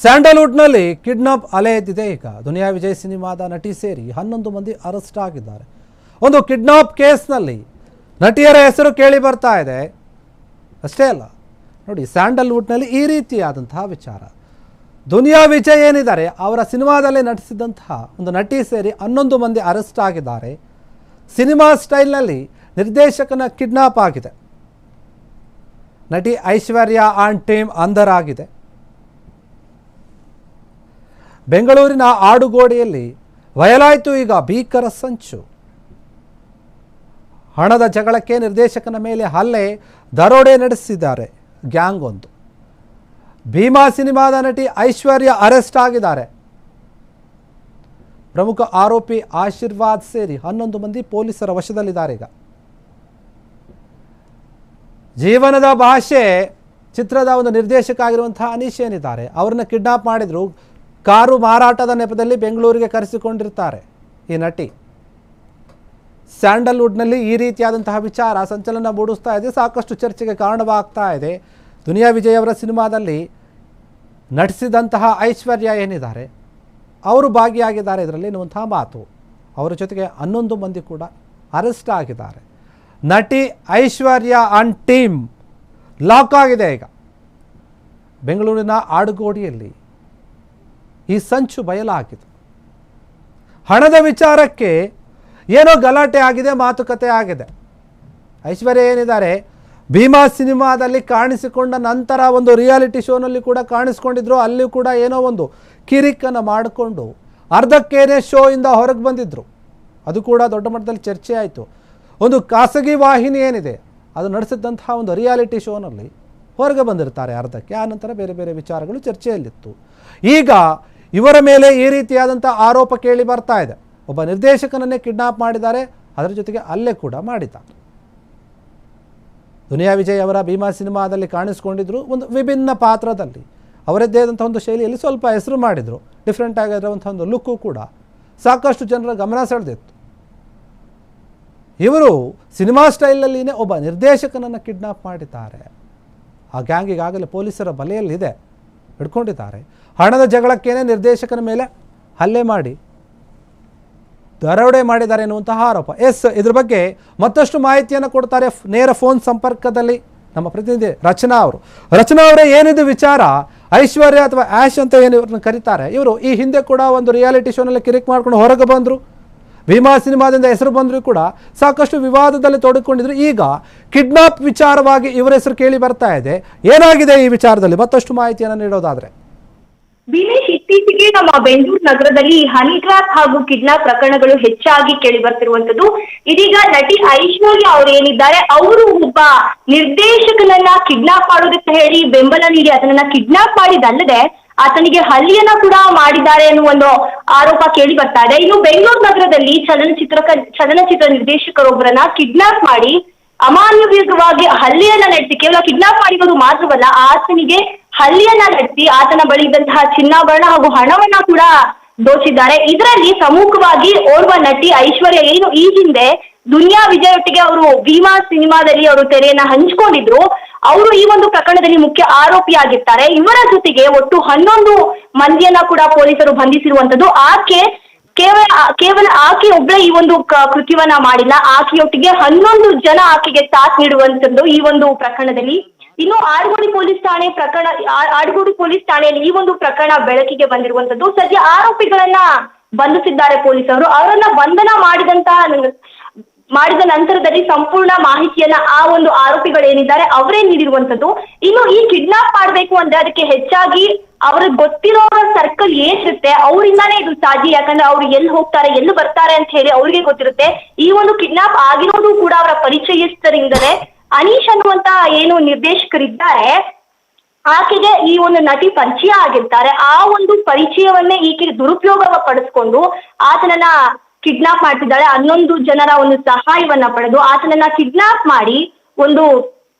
ಸ್ಯಾಂಡಲ್ವುಡ್ನಲ್ಲಿ kidnap ಅಲೆ ಎದ್ದಿದೆ. ಈಗ ದುನಿಯಾ ವಿಜಯ್ ಸಿನಿಮಾದ ನಟಿ ಸೇರಿ 11 ಮಂದಿ ಅರೆಸ್ಟ್ ಆಗಿದ್ದಾರೆ. ಒಂದು ಕಿಡ್ನಾಪ್ ಕೇಸ್ನಲ್ಲಿ ನಟಿಯರ ಹೆಸರು ಕೇಳಿ ಬರ್ತಾ ಇದೆ. ಅಷ್ಟೇ ಅಲ್ಲ ನೋಡಿ, ಸ್ಯಾಂಡಲ್ವುಡ್ನಲ್ಲಿ ಈ ರೀತಿಯಾದಂತಹ ವಿಚಾರ. ದುನಿಯಾ ವಿಜಯ್ ಏನಿದ್ದಾರೆ ಅವರ ಸಿನಿಮಾದಲ್ಲಿ ನಟಿಸಿದಂತಹ ಒಂದು ನಟಿ ಸೇರಿ 11 ಮಂದಿ ಅರೆಸ್ಟ್ ಆಗಿದ್ದಾರೆ. ಸಿನಿಮಾ ಸ್ಟೈಲ್ನಲ್ಲಿ ನಿರ್ದೇಶಕನ ಕಿಡ್ನಾಪ್ ಆಗಿದೆ. ನಟಿ ಐಶ್ವರ್ಯ ಆನ್ ಟೀಮ್ ಅಂಧರ್ ಆಗಿದೆ. ಬೆಂಗಳೂರಿನ ಆಡುಗೋಡಿಯಲ್ಲಿ ಬಯಲಾಯಿತು ಈಗ ಭೀಕರ ಸಂಚು. ಹಣದ ಜಗಳಕ್ಕೆ ನಿರ್ದೇಶಕನ ಮೇಲೆ ಹಲ್ಲೆ, ದರೋಡೆ ನಡೆಸಿದ್ದಾರೆ ಗ್ಯಾಂಗ್ ಒಂದು. ಭೀಮಾ ಸಿನಿಮಾದ ನಟಿ ಐಶ್ವರ್ಯ ಅರೆಸ್ಟ್ ಆಗಿದ್ದಾರೆ. ಪ್ರಮುಖ ಆರೋಪಿ ಆಶೀರ್ವಾದ್ ಸೇರಿ 11 ಮಂದಿ ಪೊಲೀಸರ ವಶದಲ್ಲಿದ್ದಾರೆ. ಈಗ ಜೀವನದ ಭಾಷೆ ಚಿತ್ರದ ಒಂದು ನಿರ್ದೇಶಕ ಆಗಿರುವಂತಹ ಅನೀಶ್ ಏನಿದ್ದಾರೆ ಅವರನ್ನ ಕಿಡ್ನಾಪ್ ಮಾಡಿದ್ರು. ಕಾರು ಮಾರಾಟದ ನೆಪದಲ್ಲಿ ಬೆಂಗಳೂರಿಗೆ ಕರೆಸಿಕೊಂಡಿರ್ತಾರೆ ಈ ನಟಿ. ಸ್ಯಾಂಡಲ್ವುಡ್ನಲ್ಲಿ ಈ ರೀತಿಯಾದಂತಹ ವಿಚಾರ ಸಂಚಲನ ಮೂಡಿಸ್ತಾ ಇದೆ, ಸಾಕಷ್ಟು ಚರ್ಚೆಗೆ ಕಾರಣವಾಗ್ತಾ ಇದೆ. ದುನಿಯಾ ವಿಜಯ್ ಅವರ ಸಿನಿಮಾದಲ್ಲಿ ನಟಿಸಿದಂತಹ ಐಶ್ವರ್ಯ ಏನಿದ್ದಾರೆ ಅವರು ಭಾಗಿಯಾಗಿದ್ದಾರೆ ಇದರಲ್ಲಿ ಎನ್ನುವಂತಹ ಮಾತು. ಅವರ ಜೊತೆಗೆ 11 ಮಂದಿ ಕೂಡ ಅರೆಸ್ಟ್ ಆಗಿದ್ದಾರೆ. ನಟಿ ಐಶ್ವರ್ಯ ಆನ್ ಟೀಮ್ ಲಾಕ್ ಆಗಿದೆ. ಈಗ ಬೆಂಗಳೂರಿನ ಆಡುಗೋಡಿಯಲ್ಲಿ ಈ ಸಂಚು ಬಯಲಾಗಿದೆ. ಹಣದ ವಿಚಾರಕ್ಕೆ ಏನೋ ಗಲಾಟೆ ಆಗಿದೆ, ಮಾತುಕತೆ ಆಗಿದೆ. ಐಶ್ವರ್ಯ ಏನಿದ್ದಾರೆ ಭೀಮಾ ಸಿನಿಮಾದಲ್ಲಿ ಕಾಣಿಸಿಕೊಂಡ ನಂತರ ಒಂದು ರಿಯಾಲಿಟಿ ಶೋನಲ್ಲಿ ಕೂಡ ಕಾಣಿಸ್ಕೊಂಡಿದ್ರು. ಅಲ್ಲಿ ಕೂಡ ಏನೋ ಒಂದು ಕಿರಿಕನ್ನು ಮಾಡಿಕೊಂಡು ಅರ್ಧಕ್ಕೇನೆ ಶೋ ಇಂದ ಹೊರಗೆ ಬಂದಿದ್ರು. ಅದು ಕೂಡ ದೊಡ್ಡ ಮಟ್ಟದಲ್ಲಿ ಚರ್ಚೆ ಆಯಿತು. ಒಂದು ಖಾಸಗಿ ವಾಹಿನಿ ಏನಿದೆ ಅದು ನಡೆಸಿದಂತಹ ಒಂದು ರಿಯಾಲಿಟಿ ಶೋನಲ್ಲಿ ಹೊರಗೆ ಬಂದಿರ್ತಾರೆ ಅರ್ಧಕ್ಕೆ. ಆ ನಂತರ ಬೇರೆ ಬೇರೆ ವಿಚಾರಗಳು ಚರ್ಚೆಯಲ್ಲಿತ್ತು. ಈಗ ಇವರ ಮೇಲೆ ಈ ರೀತಿಯಾದಂಥ ಆರೋಪ ಕೇಳಿ ಬರ್ತಾ ಇದೆ. ಒಬ್ಬ ನಿರ್ದೇಶಕನನ್ನೇ ಕಿಡ್ನಾಪ್ ಮಾಡಿದ್ದಾರೆ, ಅದರ ಜೊತೆಗೆ ಅಲ್ಲೇ ಕೂಡ ಮಾಡಿದ್ದಾರೆ. ದುನಿಯಾ ವಿಜಯ್ ಅವರ ಭೀಮಾ ಸಿನಿಮಾದಲ್ಲಿ ಕಾಣಿಸ್ಕೊಂಡಿದ್ರು ಒಂದು ವಿಭಿನ್ನ ಪಾತ್ರದಲ್ಲಿ. ಅವರದ್ದೇ ಆದಂಥ ಒಂದು ಶೈಲಿಯಲ್ಲಿ ಸ್ವಲ್ಪ ಹೆಸರು ಮಾಡಿದರು. ಡಿಫ್ರೆಂಟ್ ಆಗಿರುವಂಥ ಒಂದು ಲುಕ್ಕು ಕೂಡ ಸಾಕಷ್ಟು ಜನರ ಗಮನ ಸೆಳೆದಿತ್ತು. ಇವರು ಸಿನಿಮಾ ಸ್ಟೈಲಲ್ಲಿನೇ ಒಬ್ಬ ನಿರ್ದೇಶಕನನ್ನು ಕಿಡ್ನಾಪ್ ಮಾಡಿದ್ದಾರೆ. ಆ ಗ್ಯಾಂಗ್ ಈಗಾಗಲೇ ಪೊಲೀಸರ ಬಲೆಯಲ್ಲಿದೆ, ಹಿಡ್ಕೊಂಡಿದ್ದಾರೆ. ಹಣದ ಜಗಳಕ್ಕೇನೆ ನಿರ್ದೇಶಕನ ಮೇಲೆ ಹಲ್ಲೆ ಮಾಡಿ ದರೋಡೆ ಮಾಡಿದ್ದಾರೆ ಎನ್ನುವಂತಹ ಆರೋಪ. ಇದ್ರ ಬಗ್ಗೆ ಮತ್ತಷ್ಟು ಮಾಹಿತಿಯನ್ನು ಕೊಡ್ತಾರೆ ನೇರ ಫೋನ್ ಸಂಪರ್ಕದಲ್ಲಿ ನಮ್ಮ ಪ್ರತಿನಿಧಿ ರಚನಾ ಅವರು. ರಚನಾ ಅವರೇ, ಏನಿದು ವಿಚಾರ? ಐಶ್ವರ್ಯ ಅಥವಾ ಆಶ್ ಅಂತ ಏನು ಇವ್ರನ್ನ ಕರೀತಾರೆ, ಇವರು ಈ ಹಿಂದೆ ಕೂಡ ಒಂದು ರಿಯಾಲಿಟಿ ಶೋನಲ್ಲಿ ಕಿರಿಕ್ ಮಾಡ್ಕೊಂಡು ಹೊರಗೆ ಬಂದರು. ಭೀಮಾ ಸಿನಿಮಾದಿಂದ ಹೆಸರು ಬಂದರೂ ಕೂಡ ಸಾಕಷ್ಟು ವಿವಾದದಲ್ಲಿ ತೊಡಗಿಕೊಂಡಿದ್ರು. ಈಗ ಕಿಡ್ನಾಪ್ ವಿಚಾರವಾಗಿ ಇವರ ಹೆಸರು ಕೇಳಿ ಬರ್ತಾ ಇದೆ. ಏನಾಗಿದೆ ಈ ವಿಚಾರದಲ್ಲಿ? ಮತ್ತಷ್ಟು ಮಾಹಿತಿಯನ್ನು ನೀಡೋದಾದ್ರೆ. ದಿನೇಶ್, ಇತ್ತೀಚೆಗೆ ನಮ್ಮ ಬೆಂಗಳೂರು ನಗರದಲ್ಲಿ ಹನಿ ಟ್ರ್ಯಾಪ್ ಹಾಗೂ ಕಿಡ್ನಾಪ್ ಪ್ರಕರಣಗಳು ಹೆಚ್ಚಾಗಿ ಕೇಳಿ ಬರ್ತಿರುವಂತದ್ದು. ಇದೀಗ ನಟಿ ಐಶ್ವರ್ಯ ಅವರು ಏನಿದ್ದಾರೆ ಅವರು ಒಬ್ಬ ನಿರ್ದೇಶಕನನ್ನ ಕಿಡ್ನಾಪ್ ಮಾಡೋದಕ್ಕೆ ಹೇಳಿ ಬೆಂಬಲ ನೀಡಿ ಅದನ್ನ ಕಿಡ್ನಾಪ್ ಮಾಡಿದಲ್ಲದೆ ಆತನಿಗೆ ಹಲ್ಲೆಯನ್ನ ಕೂಡ ಮಾಡಿದ್ದಾರೆ ಎನ್ನುವ ಒಂದು ಆರೋಪ ಕೇಳಿ ಬರ್ತಾ ಇದೆ. ಇನ್ನು ಬೆಂಗಳೂರು ನಗರದಲ್ಲಿ ಚಲನಚಿತ್ರ ನಿರ್ದೇಶಕರೊಬ್ಬರನ್ನ ಕಿಡ್ನಾಪ್ ಮಾಡಿ ಅಮಾನವೀಯವಾಗಿ ಹಲ್ಲೆಯನ್ನ ನಡೆಸಿ, ಕೇವಲ ಕಿಡ್ನಾಪ್ ಮಾಡಿರೋದು ಮಾತ್ರವಲ್ಲ, ಆತನಿಗೆ ಹಲ್ಲೆಯನ್ನ ನಡೆಸಿ ಆತನ ಬಳಿ ಇದ್ದಂತಹ ಚಿನ್ನಾಭರಣ ಹಾಗೂ ಹಣವನ್ನ ಕೂಡ ದೋಚಿದ್ದಾರೆ. ಇದರಲ್ಲಿ ಪ್ರಮುಖವಾಗಿ ಓರ್ವ ನಟಿ ಐಶ್ವರ್ಯ ಏನು ಈ ಹಿಂದೆ ದುನಿಯಾ ವಿಜಯ್ ಒಟ್ಟಿಗೆ ಅವರು ಭೀಮಾ ಸಿನಿಮಾದಲ್ಲಿ ಅವರು ತೆರೆಯನ್ನ ಹಂಚಿಕೊಂಡಿದ್ರು. ಅವರು ಈ ಒಂದು ಪ್ರಕರಣದಲ್ಲಿ ಮುಖ್ಯ ಆರೋಪಿಯಾಗಿರ್ತಾರೆ. ಇವರ ಜೊತೆಗೆ ಒಟ್ಟು 11 ಮಂದಿಯನ್ನ ಕೂಡ ಪೊಲೀಸರು ಬಂಧಿಸಿರುವಂತದ್ದು. ಕೇವಲ ಆಕೆ ಒಬ್ಬಳೇ ಈ ಒಂದು ಕೃತ್ಯವನ್ನ ಮಾಡಿಲ್ಲ. ಆಕೆಯೊಟ್ಟಿಗೆ 11 ಜನ ಆಕೆಗೆ ಸಾಥ್ ನೀಡುವಂತದ್ದು ಈ ಒಂದು ಪ್ರಕರಣದಲ್ಲಿ. ಇನ್ನು ಆಡುಗೋಡಿ ಪೊಲೀಸ್ ಠಾಣೆಯಲ್ಲಿ ಈ ಒಂದು ಪ್ರಕರಣ ಬೆಳಕಿಗೆ ಬಂದಿರುವಂತದ್ದು. ಸದ್ಯ ಆರೋಪಿಗಳನ್ನ ಬಂಧಿಸಿದ್ದಾರೆ ಪೊಲೀಸರು. ಅವರನ್ನ ಬಂಧನ ಮಾಡಿದ ನಂತರದಲ್ಲಿ ಸಂಪೂರ್ಣ ಮಾಹಿತಿಯನ್ನ ಆ ಒಂದು ಆರೋಪಿಗಳೇನಿದ್ದಾರೆ ಅವರೇ ನೀಡಿರುವಂತದ್ದು. ಇನ್ನು ಈ ಕಿಡ್ನಾಪ್ ಮಾಡ್ಬೇಕು ಅಂದ್ರೆ ಅದಕ್ಕೆ ಹೆಚ್ಚಾಗಿ ಅವ್ರಿಗೆ ಗೊತ್ತಿರೋ ಸರ್ಕಲ್ ಏನಿರುತ್ತೆ ಅವರಿಂದಾನೇ ಇದು ಸಾಧ್ಯ. ಯಾಕಂದ್ರೆ ಅವ್ರು ಎಲ್ಲಿ ಹೋಗ್ತಾರೆ ಎಲ್ಲಿ ಬರ್ತಾರೆ ಅಂತ ಹೇಳಿ ಅವ್ರಿಗೆ ಗೊತ್ತಿರುತ್ತೆ. ಈ ಒಂದು ಕಿಡ್ನಾಪ್ ಆಗಿರೋದು ಕೂಡ ಅವರ ಪರಿಚಯಸ್ಥರಿಂದಲೇ. ಅನೀಶ್ ಅನ್ನುವಂತ ಏನು ನಿರ್ದೇಶಕರಿದ್ದಾರೆ ಆಕೆಗೆ ಈ ಒಂದು ನಟಿ ಪರಿಚಯ ಆಗಿರ್ತಾರೆ. ಆ ಒಂದು ಪರಿಚಯವನ್ನೇ ಈಕೆ ದುರುಪಯೋಗ ಪಡಿಸ್ಕೊಂಡು ಆತನನ್ನ ಕಿಡ್ನಾಪ್ ಮಾಡ್ತಿದ್ದಾಳೆ. 11 ಜನರ ಒಂದು ಸಹಾಯವನ್ನ ಪಡೆದು ಆತನನ್ನ ಕಿಡ್ನಾಪ್ ಮಾಡಿ ಒಂದು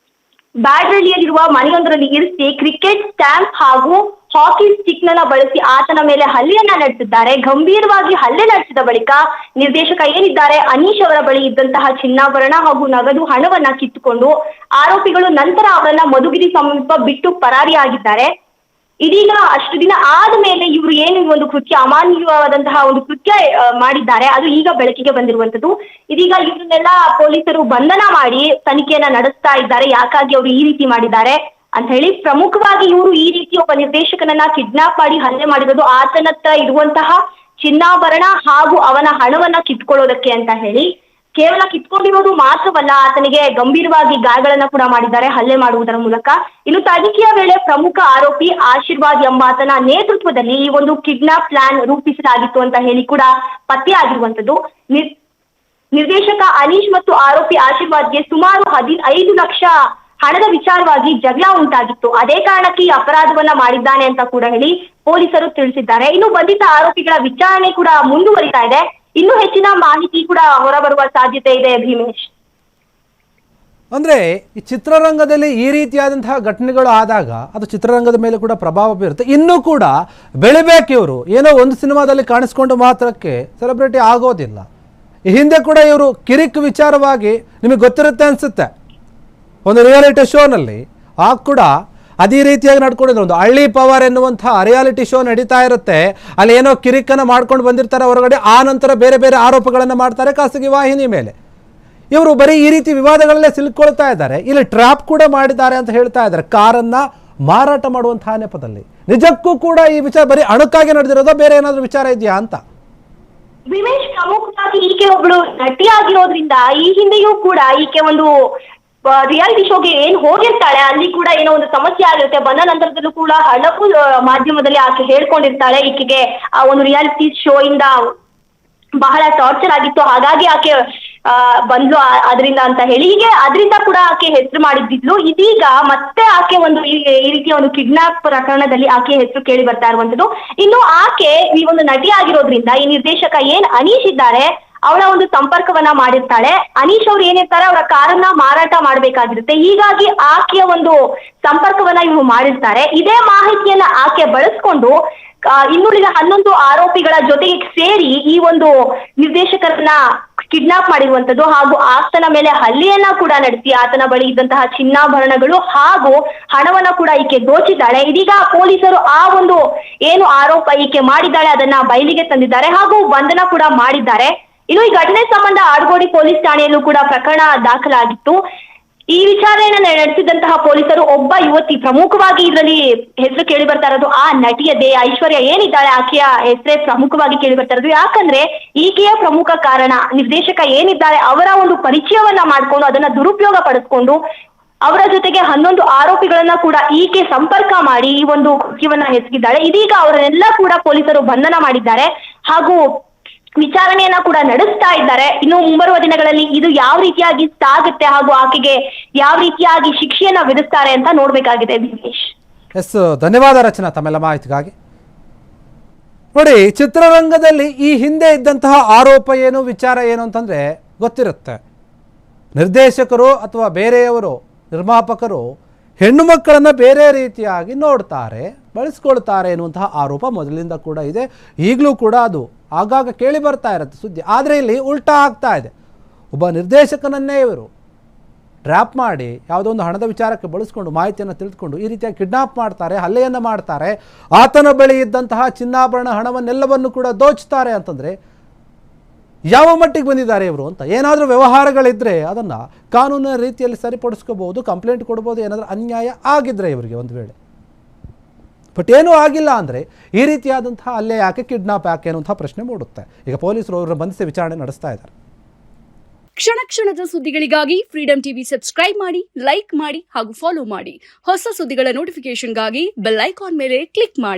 ಬ್ಯಾಡ್ರಳ್ಳಿಯಲ್ಲಿರುವ ಮನೆಯೊಂದರಲ್ಲಿ ಇರಿಸಿ ಕ್ರಿಕೆಟ್ ಸ್ಟ್ಯಾಂಪ್ ಹಾಗೂ ಹಾಕಿ ಸ್ಟಿಕ್ ನ ಬಳಸಿ ಆತನ ಮೇಲೆ ಹಲ್ಲೆಯನ್ನ ನಡೆಸಿದ್ದಾರೆ. ಗಂಭೀರವಾಗಿ ಹಲ್ಲೆ ನಡೆಸಿದ ಬಳಿಕ ನಿರ್ದೇಶಕ ಏನಿದ್ದಾರೆ ಅನೀಶ್ ಅವರ ಬಳಿ ಇದ್ದಂತಹ ಚಿನ್ನಾಭರಣ ಹಾಗೂ ನಗದು ಹಣವನ್ನ ಕಿತ್ತುಕೊಂಡು ಆರೋಪಿಗಳು ನಂತರ ಅವರನ್ನ ಮಧುಗಿರಿ ಸಮೀಪ ಬಿಟ್ಟು ಪರಾರಿಯಾಗಿದ್ದಾರೆ. ಇದೀಗ ಅಷ್ಟು ದಿನ ಆದ್ಮೇಲೆ ಇವರು ಏನು ಒಂದು ಕೃತ್ಯ ಅಮಾನ್ಯವಾದಂತಹ ಒಂದು ಕೃತ್ಯ ಮಾಡಿದ್ದಾರೆ, ಅದು ಈಗ ಬೆಳಕಿಗೆ ಬಂದಿರುವಂತದ್ದು. ಇದೀಗ ಇವ್ರನ್ನೆಲ್ಲ ಪೊಲೀಸರು ಬಂಧನ ಮಾಡಿ ತನಿಖೆಯನ್ನ ನಡೆಸ್ತಾ ಇದ್ದಾರೆ, ಯಾಕಾಗಿ ಅವರು ಈ ರೀತಿ ಮಾಡಿದ್ದಾರೆ ಅಂತ ಹೇಳಿ. ಪ್ರಮುಖವಾಗಿ ಇವರು ಈ ರೀತಿ ಒಬ್ಬ ನಿರ್ದೇಶಕನನ್ನ ಕಿಡ್ನಾಪ್ ಮಾಡಿ ಹಲ್ಲೆ ಮಾಡಿರೋದು ಆತನತ್ತ ಇರುವಂತಹ ಚಿನ್ನಾಭರಣ ಹಾಗೂ ಅವನ ಹಣವನ್ನ ಕಿತ್ಕೊಳ್ಳೋದಕ್ಕೆ ಅಂತ ಹೇಳಿ. ಕೇವಲ ಕಿತ್ಕೊಂಡಿರೋದು ಮಾತ್ರವಲ್ಲ, ಆತನಿಗೆ ಗಂಭೀರವಾಗಿ ಗಾಯಗಳನ್ನ ಕೂಡ ಮಾಡಿದ್ದಾರೆ ಹಲ್ಲೆ ಮಾಡುವುದರ ಮೂಲಕ. ಇನ್ನು ತನಿಖೆಯ ವೇಳೆ ಪ್ರಮುಖ ಆರೋಪಿ ಆಶೀರ್ವಾದ್ ಎಂಬಾತನ ನೇತೃತ್ವದಲ್ಲಿ ಈ ಒಂದು ಕಿಡ್ನಾಪ್ ಪ್ಲಾನ್ ರೂಪಿಸಲಾಗಿತ್ತು ಅಂತ ಹೇಳಿ ಕೂಡ ಪತ್ತೆಯಾಗಿರುವಂತದ್ದು. ನಿರ್ದೇಶಕ ಅನೀಶ್ ಮತ್ತು ಆರೋಪಿ ಆಶೀರ್ವಾದ್ಗೆ ಸುಮಾರು 15 ಲಕ್ಷ ಹಣದ ವಿಚಾರವಾಗಿ ಜಗಳ ಉಂಟಾಗಿತ್ತು. ಅದೇ ಕಾರಣಕ್ಕೆ ಈ ಅಪರಾಧವನ್ನ ಮಾಡಿದ್ದಾನೆ ಅಂತ ಕೂಡ ಹೇಳಿ ಪೊಲೀಸರು ತಿಳಿಸಿದ್ದಾರೆ. ಇನ್ನು ಬಂಧಿತ ಆರೋಪಿಗಳ ವಿಚಾರಣೆ ಕೂಡ ಮುಂದುವರಿತಾ ಇದೆ. ಇನ್ನೂ ಹೆಚ್ಚಿನ ಮಾಹಿತಿ ಕೂಡ ಹೊರಬರುವ ಸಾಧ್ಯತೆ ಇದೆ ಭೀಮೇಶ್. ಅಂದರೆ ಈ ಚಿತ್ರರಂಗದಲ್ಲಿ ಈ ರೀತಿಯಾದಂತಹ ಘಟನೆಗಳು ಆದಾಗ ಅದು ಚಿತ್ರರಂಗದ ಮೇಲೆ ಕೂಡ ಪ್ರಭಾವ ಬೀರುತ್ತೆ. ಇನ್ನೂ ಕೂಡ ಬೆಳಿಬೇಕು ಇವರು, ಏನೋ ಒಂದು ಸಿನಿಮಾದಲ್ಲಿ ಕಾಣಿಸ್ಕೊಂಡು ಮಾತ್ರಕ್ಕೆ ಸೆಲೆಬ್ರಿಟಿ ಆಗೋದಿಲ್ಲ. ಈ ಹಿಂದೆ ಕೂಡ ಇವರು ಕಿರಿಕ್ ವಿಚಾರವಾಗಿ ನಿಮಗೆ ಗೊತ್ತಿರುತ್ತೆ ಅನಿಸುತ್ತೆ, ಒಂದು ರಿಯಾಲಿಟಿ ಶೋನಲ್ಲಿ ಆಗ ಕೂಡ ಅದೇ ರೀತಿಯಾಗಿ ನಡ್ಕೊಂಡಿದ್ರು. ಒಂದು ಹಳ್ಳಿ ಪವರ್ ಎನ್ನುವಂಥ ರಿಯಾಲಿಟಿ ಶೋ ನಡೀತಾ ಇರುತ್ತೆ, ಅಲ್ಲಿ ಏನೋ ಕಿರಿಕನ್ನು ಮಾಡ್ಕೊಂಡು ಬಂದಿರ್ತಾರೆ ಹೊರಗಡೆ, ಆ ನಂತರ ಬೇರೆ ಬೇರೆ ಆರೋಪಗಳನ್ನು ಮಾಡ್ತಾರೆ ಖಾಸಗಿ ವಾಹಿನಿ ಮೇಲೆ. ಇವರು ಬರೀ ಈ ರೀತಿ ವಿವಾದಗಳಲ್ಲೇ ಸಿಲುಕೊಳ್ತಾ ಇದ್ದಾರೆ. ಇಲ್ಲಿ ಟ್ರ್ಯಾಪ್ ಕೂಡ ಮಾಡಿದ್ದಾರೆ ಅಂತ ಹೇಳ್ತಾ ಇದ್ದಾರೆ, ಕಾರನ್ನು ಮಾರಾಟ ಮಾಡುವಂತಹ ನೆಪದಲ್ಲಿ. ನಿಜಕ್ಕೂ ಕೂಡ ಈ ವಿಚಾರ ಬರೀ ಅಣುಕಾಗಿ ನಡೆದಿರೋದೋ ಬೇರೆ ಏನಾದರೂ ವಿಚಾರ ಇದೆಯಾ ಅಂತ? ವಿಮೇಶ್, ಪ್ರಮುಖವಾಗಿ ಈಕೆ ಒಬ್ಳು ನಟಿ ಆಗಿರೋದ್ರಿಂದ ಈ ಹಿಂದೆಯೂ ಕೂಡ ಈಕೆ ಒಂದು ರಿಯಾಲಿಟಿ ಶೋಗೆ ಏನ್ ಹೋಗಿರ್ತಾಳೆ, ಅಲ್ಲಿ ಕೂಡ ಏನೋ ಒಂದು ಸಮಸ್ಯೆ ಆಗಿರುತ್ತೆ. ಬಂದ ನಂತರದಲ್ಲೂ ಕೂಡ ಹಲವು ಮಾಧ್ಯಮದಲ್ಲಿ ಆಕೆ ಹೇಳ್ಕೊಂಡಿರ್ತಾಳೆ, ಈಕೆಗೆ ಆ ಒಂದು ರಿಯಾಲಿಟಿ ಶೋ ಇಂದ ಬಹಳ ಟಾರ್ಚರ್ ಆಗಿತ್ತು, ಹಾಗಾಗಿ ಆಕೆ ಬಂದ್ಲು ಅದರಿಂದ ಅಂತ ಹೇಳಿ. ಹೀಗೆ ಅದರಿಂದ ಕೂಡ ಆಕೆ ಹೆಸರು ಮಾಡಿದ್ದಿದ್ಲು. ಇದೀಗ ಮತ್ತೆ ಆಕೆ ಒಂದು ಈ ರೀತಿಯ ಒಂದು ಕಿಡ್ನಾಪ್ ಪ್ರಕರಣದಲ್ಲಿ ಆಕೆ ಹೆಸರು ಕೇಳಿ ಬರ್ತಾ ಇರುವಂತದ್ದು. ಇನ್ನು ಆಕೆ ಈ ಒಂದು ನಟಿ ಆಗಿರೋದ್ರಿಂದ ಈ ನಿರ್ದೇಶಕ ಏನ್ ಅನೀಶ್ ಇದ್ದಾರೆ ಅವಳ ಒಂದು ಸಂಪರ್ಕವನ್ನ ಮಾಡಿರ್ತಾಳೆ. ಅನೀಶ್ ಅವ್ರು ಏನಿರ್ತಾರೆ ಅವರ ಕಾರನ್ನ ಮಾರಾಟ ಮಾಡ್ಬೇಕಾಗಿರುತ್ತೆ, ಹೀಗಾಗಿ ಆಕೆಯ ಒಂದು ಸಂಪರ್ಕವನ್ನ ಇವರು ಮಾಡಿರ್ತಾರೆ. ಇದೇ ಮಾಹಿತಿಯನ್ನ ಆಕೆ ಬಳಸ್ಕೊಂಡು ಇನ್ನುಳಿದ 11 ಆರೋಪಿಗಳ ಜೊತೆಗೆ ಸೇರಿ ಈ ಒಂದು ನಿರ್ದೇಶಕರನ್ನ ಕಿಡ್ನಾಪ್ ಮಾಡಿರುವಂತದ್ದು ಹಾಗೂ ಆತನ ಮೇಲೆ ಹಲ್ಲೆಯನ್ನ ಕೂಡ ನಡೆಸಿ ಆತನ ಬಳಿ ಇದ್ದಂತಹ ಚಿನ್ನಾಭರಣಗಳು ಹಾಗೂ ಹಣವನ್ನ ಕೂಡ ಈಕೆ ದೋಚಿದ್ದಾಳೆ. ಇದೀಗ ಪೊಲೀಸರು ಆ ಒಂದು ಏನು ಆರೋಪ ಈಕೆ ಮಾಡಿದ್ದಾಳೆ ಅದನ್ನ ಬಯಲಿಗೆ ತಂದಿದ್ದಾರೆ ಹಾಗೂ ಬಂಧನ ಕೂಡ ಮಾಡಿದ್ದಾರೆ. ಇನ್ನು ಈ ಘಟನೆ ಸಂಬಂಧ ಆಡ್ಗೋಡಿ ಪೊಲೀಸ್ ಠಾಣೆಯಲ್ಲೂ ಕೂಡ ಪ್ರಕರಣ ದಾಖಲಾಗಿತ್ತು. ಈ ವಿಚಾರಣೆಯನ್ನ ನಡೆಸಿದಂತಹ ಪೊಲೀಸರು ಒಬ್ಬ ಯುವತಿ, ಪ್ರಮುಖವಾಗಿ ಇದರಲ್ಲಿ ಹೆಸರು ಕೇಳಿ ಬರ್ತಾ ಇರೋದು ಆ ನಟಿಯದೇ ಐಶ್ವರ್ಯ ಏನಿದ್ದಾಳೆ, ಆಕೆಯ ಹೆಸರೇ ಪ್ರಮುಖವಾಗಿ ಕೇಳಿ ಬರ್ತಾ ಇರೋದು. ಯಾಕಂದ್ರೆ ಈಕೆಯ ಪ್ರಮುಖ ಕಾರಣ ನಿರ್ದೇಶಕ ಏನಿದ್ದಾರೆ ಅವರ ಒಂದು ಪರಿಚಯವನ್ನ ಮಾಡ್ಕೊಂಡು ಅದನ್ನ ದುರುಪಯೋಗ ಪಡಿಸ್ಕೊಂಡು ಅವರ ಜೊತೆಗೆ 11 ಆರೋಪಿಗಳನ್ನ ಕೂಡ ಈಕೆ ಸಂಪರ್ಕ ಮಾಡಿ ಈ ಒಂದು ಕೃತ್ಯವನ್ನ ಎಸಗಿದ್ದಾಳೆ. ಇದೀಗ ಅವರನ್ನೆಲ್ಲ ಕೂಡ ಪೊಲೀಸರು ಬಂಧನ ಮಾಡಿದ್ದಾರೆ ಹಾಗೂ ವಿಚಾರಣೆಯನ್ನ ಕೂಡ ನಡೆಸ್ತಾ ಇದ್ದಾರೆ. ಇನ್ನು ಮುಂಬರುವ ದಿನಗಳಲ್ಲಿ ಇದು ಯಾವ ರೀತಿಯಾಗಿ ಸಾಗುತ್ತೆ ಹಾಗೂ ಆಕೆಗೆ ಯಾವ ರೀತಿಯಾಗಿ ಶಿಕ್ಷೆಯನ್ನ ವಿಧಿಸ್ತಾರೆ ಅಂತ ನೋಡ್ಬೇಕಾಗಿದೆ ದಿನೇಶ್. ಎಸ್, ಧನ್ಯವಾದ ರಚನಾ ತಮ್ಮೆಲ್ಲ ಮಾಹಿತಿಗಾಗಿ. ನೋಡಿ, ಚಿತ್ರರಂಗದಲ್ಲಿ ಈ ಹಿಂದೆ ಇದ್ದಂತಹ ಆರೋಪ ಏನು, ವಿಚಾರ ಏನು ಅಂತಂದ್ರೆ ಗೊತ್ತಿರುತ್ತೆ. ನಿರ್ದೇಶಕರು ಅಥವಾ ಬೇರೆಯವರು ನಿರ್ಮಾಪಕರು ಹೆಣ್ಣು ಮಕ್ಕಳನ್ನು ಬೇರೆ ರೀತಿಯಾಗಿ ನೋಡ್ತಾರೆ, ಬಳಸ್ಕೊಳ್ತಾರೆ ಎನ್ನುವಂತಹ ಆರೋಪ ಮೊದಲಿಂದ ಕೂಡ ಇದೆ. ಈಗಲೂ ಕೂಡ ಅದು ಆಗಾಗ ಕೇಳಿ ಬರ್ತಾ ಇರುತ್ತೆ ಸುದ್ದಿ. ಆದರೆ ಇಲ್ಲಿ ಉಲ್ಟಾ ಆಗ್ತಾ ಇದೆ. ಒಬ್ಬ ನಿರ್ದೇಶಕನನ್ನೇ ಇವರು ಟ್ರ್ಯಾಪ್ ಮಾಡಿ ಯಾವುದೋ ಒಂದು ಹಣದ ವಿಚಾರಕ್ಕೆ ಬಳಸ್ಕೊಂಡು ಮಾಹಿತಿಯನ್ನು ತಿಳಿದುಕೊಂಡು ಈ ರೀತಿಯಾಗಿ ಕಿಡ್ನಾಪ್ ಮಾಡ್ತಾರೆ, ಹಲ್ಲೆಯನ್ನು ಮಾಡ್ತಾರೆ, ಆತನ ಬಳಿ ಇದ್ದಂತಹ ಚಿನ್ನಾಭರಣ ಹಣವನ್ನೆಲ್ಲವನ್ನು ಕೂಡ ದೋಚ್ತಾರೆ ಅಂತಂದರೆ ಯಾವ ಮಟ್ಟಿಗೆ ಬಂದಿದ್ದಾರೆ ಇವರು ಅಂತ. ಏನಾದರೂ ವ್ಯವಹಾರಗಳಿದ್ದರೆ ಅದನ್ನು ಕಾನೂನಿನ ರೀತಿಯಲ್ಲಿ ಸರಿಪಡಿಸ್ಕೋಬಹುದು, ಕಂಪ್ಲೇಂಟ್ ಕೊಡ್ಬೋದು, ಏನಾದರೂ ಅನ್ಯಾಯ ಆಗಿದ್ದರೆ ಇವರಿಗೆ ಒಂದು ವೇಳೆ. ಬಟ್ ಏನೂ ಆಗಿಲ್ಲ ಅಂದರೆ ಈ ರೀತಿಯಾದಂತಹ ಅಲ್ಲೇ ಯಾಕೆ, ಕಿಡ್ನಾಪ್ ಯಾಕೆ ಅನ್ನುವಂಥ ಪ್ರಶ್ನೆ ಮೂಡುತ್ತೆ. ಈಗ ಪೊಲೀಸರು ಅವರನ್ನು ಬಂಧಿಸಿ ವಿಚಾರಣೆ ನಡೆಸ್ತಾ ಇದ್ದಾರೆ. ಕ್ಷಣ ಕ್ಷಣದ ಸುದ್ದಿಗಳಿಗಾಗಿ ಫ್ರೀಡಂ ಟಿವಿ ಸಬ್ಸ್ಕ್ರೈಬ್ ಮಾಡಿ, ಲೈಕ್ ಮಾಡಿ ಹಾಗೂ ಫಾಲೋ ಮಾಡಿ. ಹೊಸ ಸುದ್ದಿಗಳ ನೋಟಿಫಿಕೇಶನ್ಗಾಗಿ ಬೆಲ್ ಐಕಾನ್ ಮೇಲೆ ಕ್ಲಿಕ್ ಮಾಡಿ.